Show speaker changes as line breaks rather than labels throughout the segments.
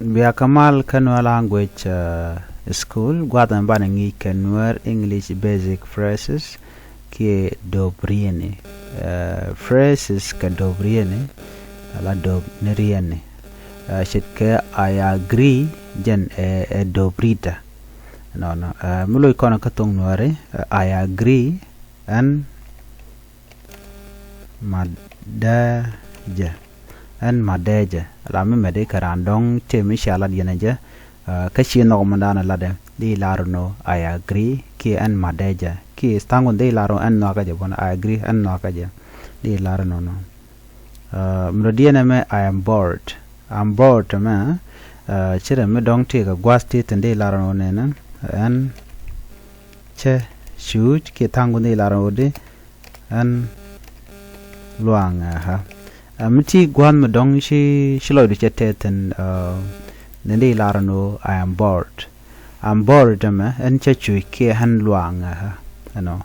Bia Kamal Kanwa language school guadan banangi Kanwar English basic phrases ke dobriene phrases ka dobriene ala dob neriene shit ke I agree jen dobrita no mulo ikona katong nuare I agree and madaja and madaja lami mede karandong temi shala dienaja kashi no mandana lade di larno I agree ki and madaja ki stangon de laro and no kaja bona I agree and no kaja di larno no mrodiena me I am bored me chira me dong te ka gwasti tende larno nena and che shoot ki tangon de laro de and luang ha mti gwan me dong shi shilo de cheteten nende larno I am bored me and chechu ke han luang ha ano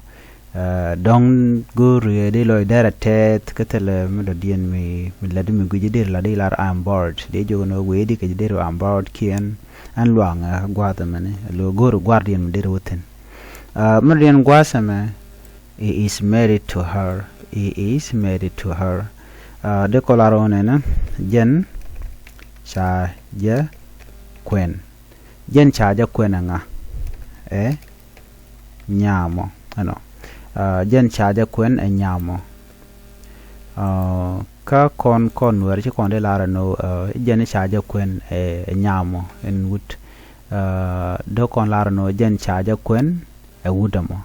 dong guru de lo dara tet ketele me do dien me ladi me guji de la de lar I am bored de jono we de ke de I am bored kien an luang gwata mane lo guru guardian me de roten mrian gwasa me he is married to her de kolarone na jen cha ja kwen nga nyamo ano jen cha ja kwen nyamo ka kon wer ci kon de lara no jen cha ja kwen nyamo en wut do kon lara no jen cha ja kwen wudamo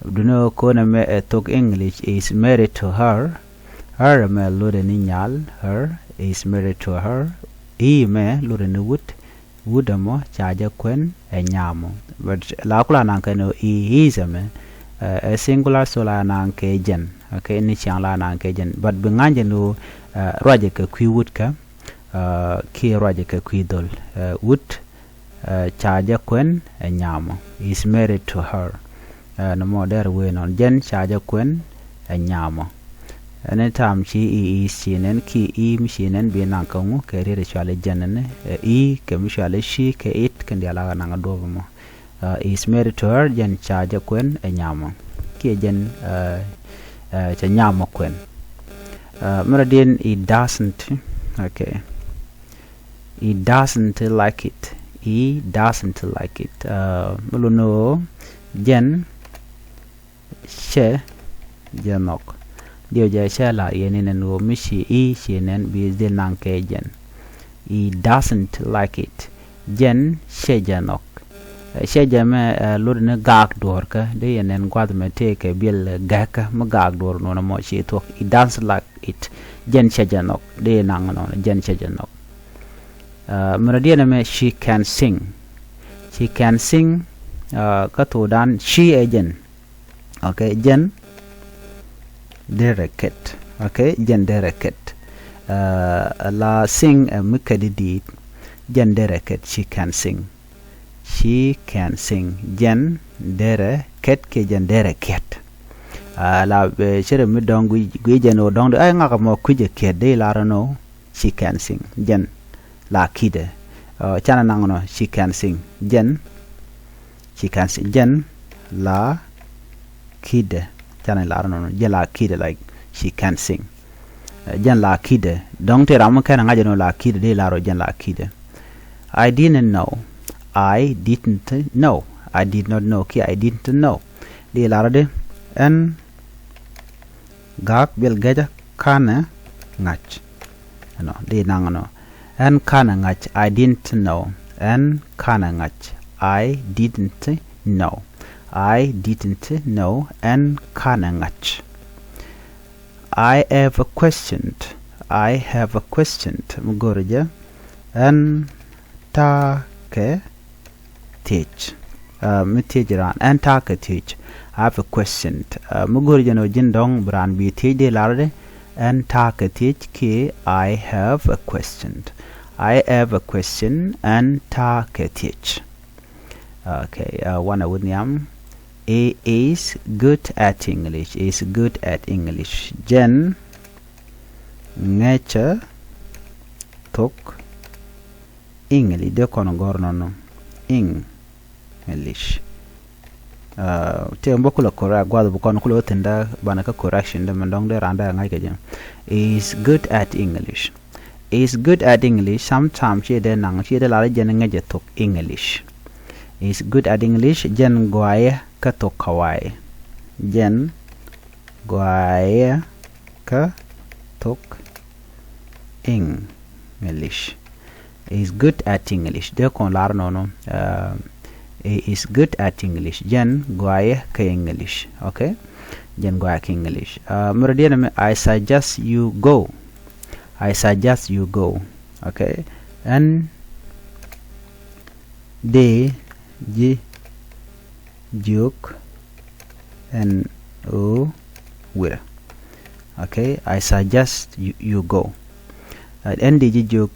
duno kona me talk English is married to her me lode ni nyal her is married to her me lode ni wudamo chaja kwen nyamo but la kula nan kano is me a singular sola nan ke jen okay ni chang la nan ke jen but binganje no roje ka kwi wud ka ki roje ka kwi dol wud chaja kwen nyamo is married to her no more there we non jen chaja kwen nyamo anytime she is shinen ki machinen be nan kangu ke re chale janane ke mishale she ke it kan dia la nan do mo is married to her jen chaja kwen nyamo ki jen cha nyamo kwen muradin it doesn't okay it doesn't like it muluno jen she janok dio ja shala yenen no mishi shenen bi de nanke jen he doesn't like it jen she janok she jame lurne gak dor ka de yenen gwad me te ke bil gaka ma gak dor no mo shi to he doesn't like it jen she janok de nang no jen she janok muradiena me she can sing ka to dan she agent okay jen dereket okay jen dereket la sing mukadidi jen dereket she can sing jen dereket ke jen dereket la chere mi dong gu jen o dong ay ngaka mo kuje ke de la rano she can sing jen la kide chana nangono she can sing jen la kide chana la no jela kide like she can sing jen la kide dong te ram kana ngaje no la kide de la ro jen la kide I did not know ki I didn't know de la de en gak bel gaja kana ngach no de nangano en kana ngach I didn't know en kana ngach I didn't know and kana ngach I have a questioned mugorja and ta ke teach mitijiran and ta ke teach I have a questioned mugorja no jindong bran bi teach de larde and ta ke teach ki I have a question and ta ke teach okay wana wudniam he is good at English jen nature tok English de kono gorno no English te mbokula correct gwado bukono kulo tenda bana ka correction de mandong de randa ngai ke jam is good at English. Is good at English. Sometimes she de nang she de la jen ngaje tok English. Is good at English. Jen goaye ka tok kawai. Jen goaye ka tok English. Is good at English. De kon lar no is good at English. Jen goaye ka English. Okay. Jen goaye ka English. Muradiana I suggest you go. I suggest you go. Okay. And de ji juk and o will. Okay. I suggest you go. And de ji juk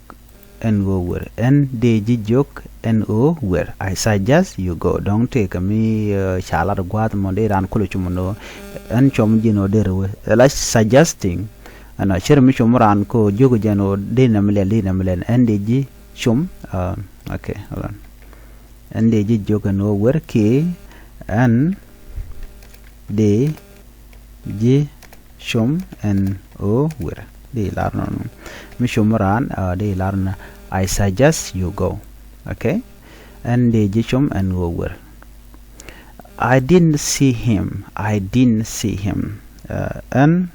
and o will. And de ji juk and o will. I suggest you go. Don't take me chala guat monde ran kulu chumuno and chom jino deru. Like suggesting ana shir mi chumran ko jogo jano de namle NDG chum okay hold on NDG jogo no work and de ji chum and o wer de larno mi chumran de larna I suggest you go. Okay. And de ji chum and o wer I didn't see him and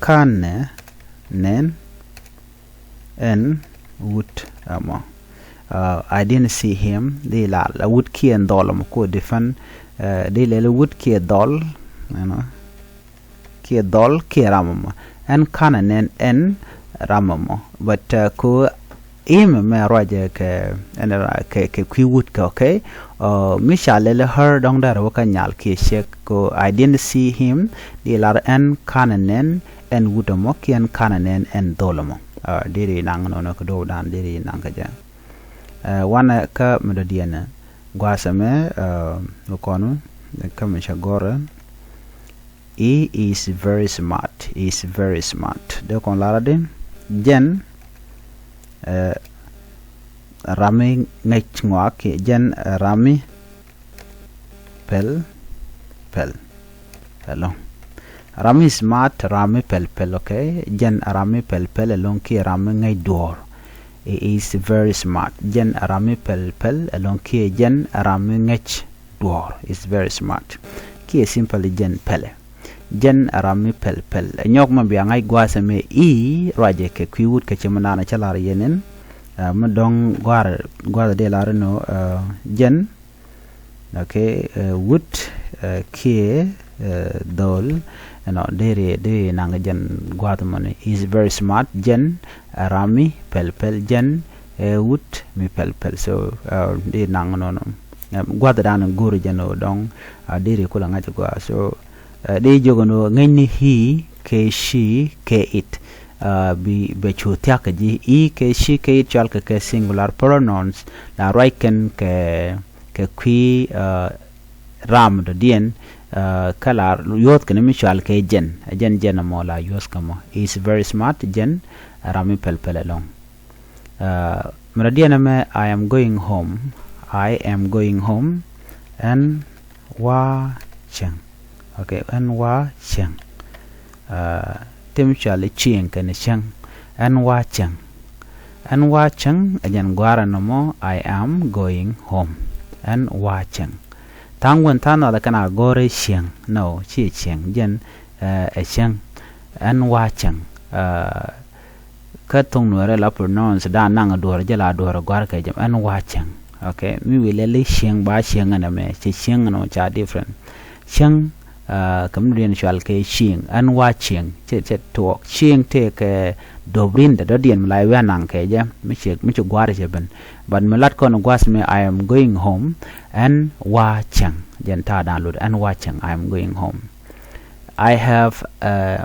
kan nen and would I didn't see him de la would ki and dollar ko different de le would ki doll you know ki doll ki ramamo and kan nen and ramamo but ko im me roje ke and ke ki would ka okay Michelle le her dong dar waka nyal ki shek ko I didn't see him de la and kan nen and wudamo kian kananen and dolamo diri nang no ko do dan diri nang ka ja wana ka medodiana gwasame no kono ka me chagora he is very smart de kon larade jen rami ngach ngwa ke jen rami pel hello Rami smart, Rami pel, okay? Jen Rami pel along ki Rami ngay door. He is very smart. Jen Rami pel along ki jen Rami ngay door. Is very smart. Ki simply jen pele. Jen Rami pel. Nyok man biya ngay gwasa me I raje ke kwiwut ke chimana chalar yenen. Madong gwar de la no jen. Okay, wood ki dol. De nanga jen guatemone is very smart jen rami pel jen wood mi pel so de nanga no guadadan guru jeno dong de kula ngati gua so de jogono ngani he ke she ke it be chutia ka ji I ke she ke it chal ke singular pronouns la raiken ke qui ram do dien kalar yot kene michal ke jen mola yos kamo is very smart jen rami pel along mradiana me I am going home and wa cheng okay and wa cheng timchal ching kene cheng and wa cheng ajan gwara nomo I am going home and wa cheng Tangwen tano la kana gore xiang no chi xiang jen a xiang and wa xiang ka tong no la pronounce da nang dor jela dor gwar ka jam and wa xiang okay mi wi le xiang ba xiang na me chi xiang no cha different xiang kam rian shal ke xiang and wa xiang che to xiang te ke dobrin da dien lai wa nang ke ja mi chi gwar je ben but melat kon gwas me I am going home and wa chang jenta download and wa chang I am going home I have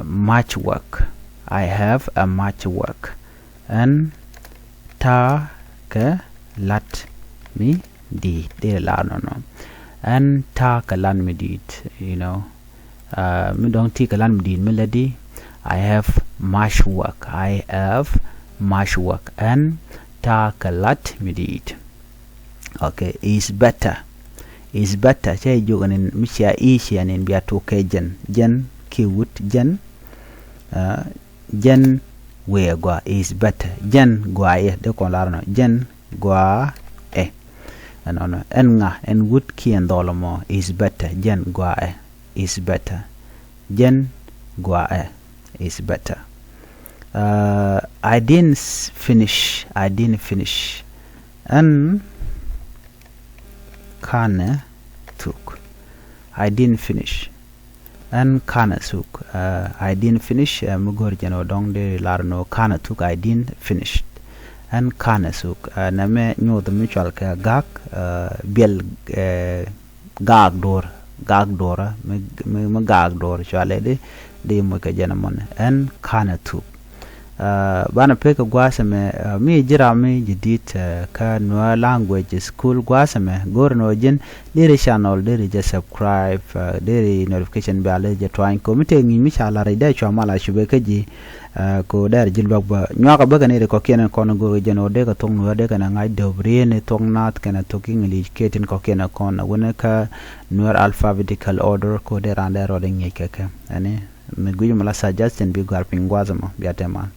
much work and ta ke lat mi di de la no and ta ke lan mi di you know mi dong ti ke lan mi di melody I have much work much work and takalat midit. Okay, is better chay joganin misha ishi anin biya to kay jen ki wut jen jen we gwa is better jen gwa e de kon larno jen gwa e anono en nga en wut ki en dolomo is better jen gwa e is better jen gwa e is better. I didn't finish and kana took. I didn't finish and kana took. I didn't finish mugor jano dong de larno kana took. I didn't finish and kana took. Na me nyod mutual ka gak biel gag dora me gag dor chale de mo ka jana mon and kana took. Bana peka gwasame mi jira mi jidit ka no language school gwasame gorno jin dere channel dere just subscribe dere notification bell je twain ko mite ngi mi shala rida chwa mala shube kaji ko dere jilbak ba nyoka baga ne ko kenen kono go jeno de ka tong no de kana ngai dobre ne tong nat kana talking english keten ko kena kono wona ka no alphabetical order ko dere ande roding yeke ani me guyu mala suggestion bi garping gwazama biatema.